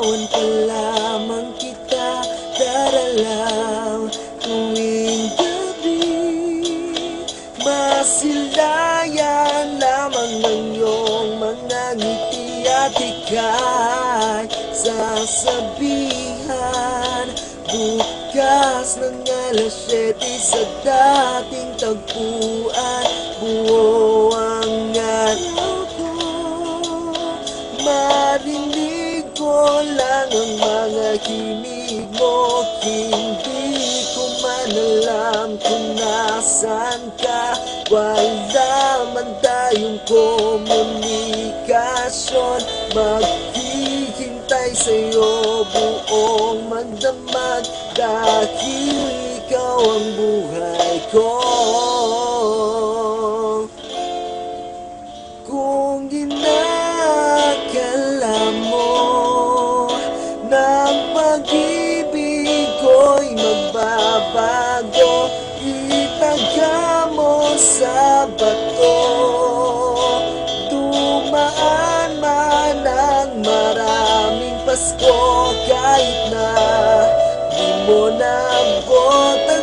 Larawan pa lamang kita daralaw tuwing gabi. Masilayan lamang ng iyong mga ngiti at ika'y sasabihan bukas ng alas 7 sa dating tagpuan. Buo ang araw ko, marinig ko lang ang mga himig mo. Hindi ko man alam kung nasan ka. Wala man tayong komunikasyon. Maghihintay sa'yo buong magdamag dahil ikaw ang buhay ko. Kung inakala mo na ang pag-ibig ko'y magbabago, itaga mo sa bato. Dumaan man ang maraming Pasko, kahit na di mo naabot ang